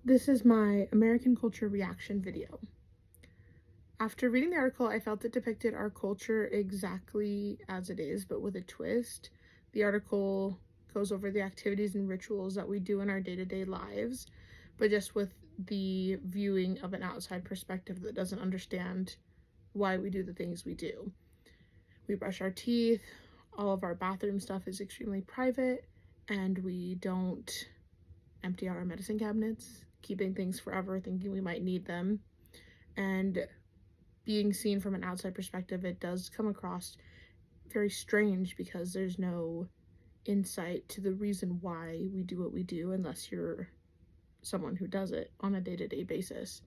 This is my American culture reaction video. After reading the article, I felt it depicted our culture exactly as it is, but with a twist. The article goes over the activities and rituals that we do in our day-to-day lives, but just with the viewing of an outside perspective that doesn't understand why we do the things we do. We brush our teeth, all of our bathroom stuff is extremely private, and we don't empty out our medicine cabinets, keeping things forever, thinking we might need them. And being seen from an outside perspective, it does come across very strange because there's no insight to the reason why we do what we do unless you're someone who does it on a day-to-day basis.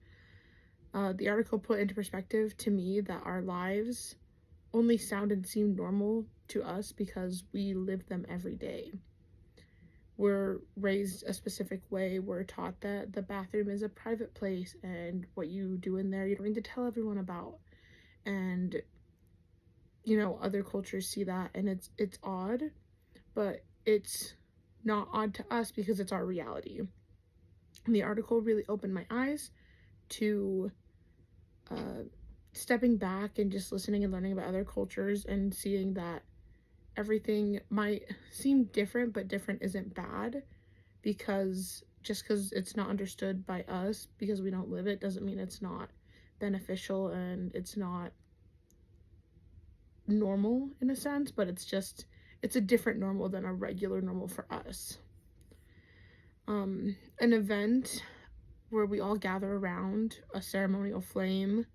The article put into perspective to me that our lives only sound and seem normal to us because we live them every day. We're raised a specific way. We're taught that the bathroom is a private place and what you do in there you don't need to tell everyone about. And other cultures see that and it's odd, but it's not odd to us because it's our reality. And the article really opened my eyes to stepping back and just listening and learning about other cultures and seeing that everything might seem different, but different isn't bad, because just because it's not understood by us because we don't live it doesn't mean it's not beneficial and it's not normal in a sense, but it's a different normal than a regular normal for us. An event where we all gather around a ceremonial flame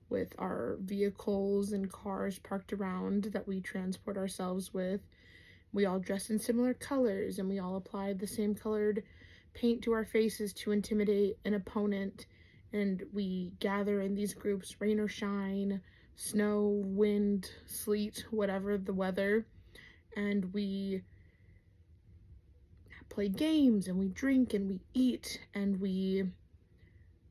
with our vehicles and cars parked around that we transport ourselves with. We all dress in similar colors and we all apply the same colored paint to our faces to intimidate an opponent. And we gather in these groups, rain or shine, snow, wind, sleet, whatever the weather. And we play games and we drink and we eat and we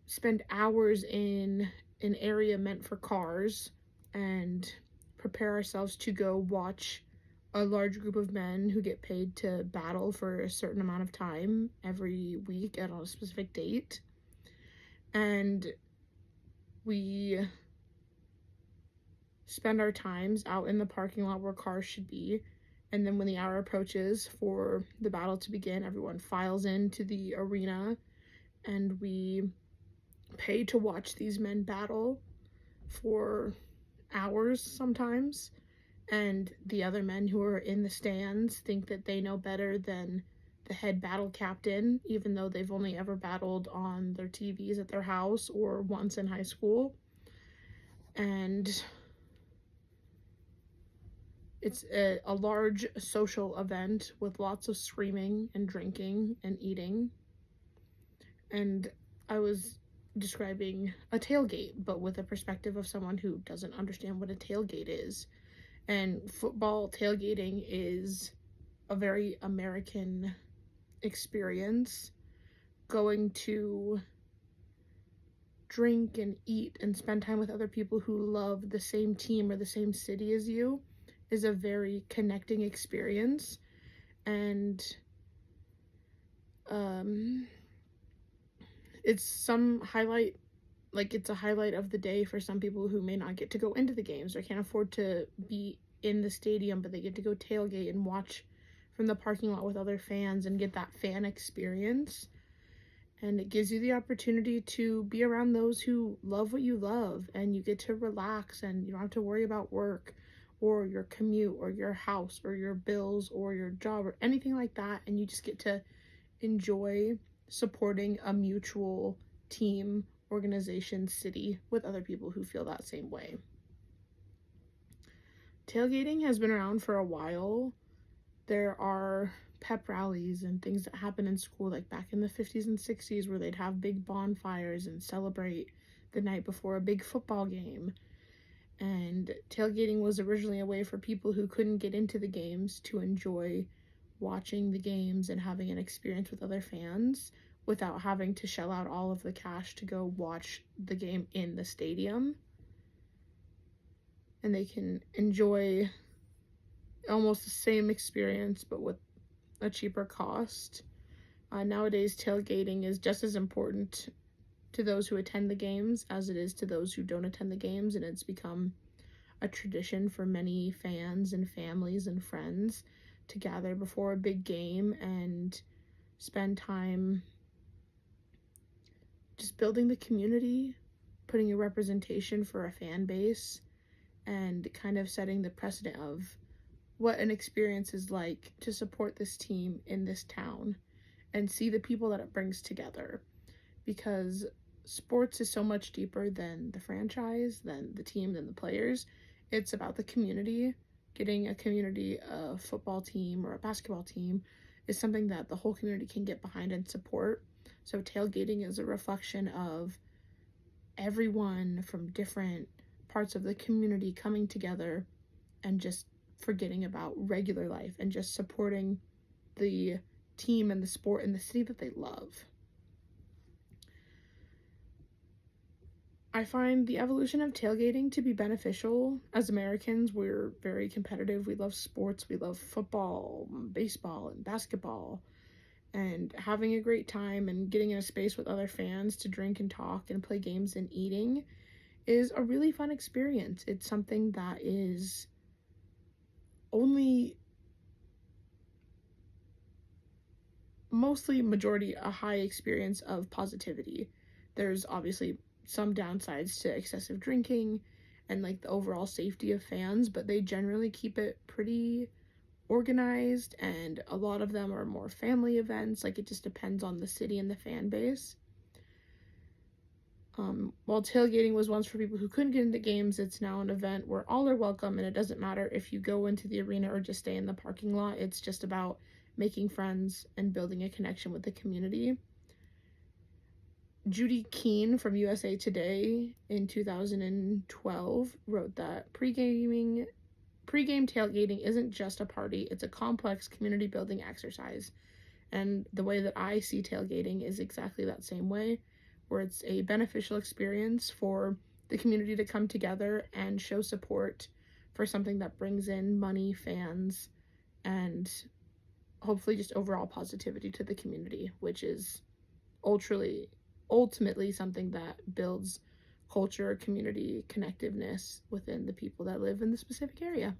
spend hours in an area meant for cars and prepare ourselves to go watch a large group of men who get paid to battle for a certain amount of time every week at a specific date. And we spend our times out in the parking lot where cars should be. And then when the hour approaches for the battle to begin, everyone files into the arena and we pay to watch these men battle for hours sometimes. And the other men who are in the stands think that they know better than the head battle captain, even though they've only ever battled on their TVs at their house or once in high school. And it's a large social event with lots of screaming and drinking and eating. And I was describing a tailgate, but with a perspective of someone who doesn't understand what a tailgate is. And football tailgating is a very American experience. Going to drink and eat and spend time with other people who love the same team or the same city as you is a very connecting experience. And it's a highlight of the day for some people who may not get to go into the games or can't afford to be in the stadium, but they get to go tailgate and watch from the parking lot with other fans and get that fan experience. And it gives you the opportunity to be around those who love what you love, and you get to relax and you don't have to worry about work or your commute or your house or your bills or your job or anything like that, and you just get to enjoy supporting a mutual team, organization, city with other people who feel that same way. Tailgating has been around for a while. There are pep rallies and things that happen in school, like back in the 50s and 60s, where they'd have big bonfires and celebrate the night before a big football game. And tailgating was originally a way for people who couldn't get into the games to enjoy watching the games and having an experience with other fans without having to shell out all of the cash to go watch the game in the stadium. And they can enjoy almost the same experience but with a cheaper cost. Nowadays, tailgating is just as important to those who attend the games as it is to those who don't attend the games, and it's become a tradition for many fans and families and friends to gather before a big game and spend time just building the community, putting a representation for a fan base, and kind of setting the precedent of what an experience is like to support this team in this town and see the people that it brings together. Because sports is so much deeper than the franchise, than the team, than the players. It's about the community. Getting a community, a football team or a basketball team, is something that the whole community can get behind and support. So tailgating is a reflection of everyone from different parts of the community coming together and just forgetting about regular life and just supporting the team and the sport and the city that they love. I find the evolution of tailgating to be beneficial. As Americans, we're very competitive. We love sports. We love football, baseball, and basketball. And having a great time and getting in a space with other fans to drink and talk and play games and eating is a really fun experience. It's something that is only mostly majority a high experience of positivity. There's obviously some downsides to excessive drinking and like the overall safety of fans, but they generally keep it pretty organized, and a lot of them are more family events. Like, it just depends on the city and the fan base. While tailgating was once for people who couldn't get into games, it's now an event where all are welcome, and it doesn't matter if you go into the arena or just stay in the parking lot. It's just about making friends and building a connection with the community. Judy Keene from USA Today in 2012 wrote that pre-game tailgating isn't just a party, it's a complex community building exercise. And the way that I see tailgating is exactly that same way, where it's a beneficial experience for the community to come together and show support for something that brings in money, fans, and hopefully just overall positivity to the community, which is ultimately something that builds culture, community, connectiveness within the people that live in the specific area.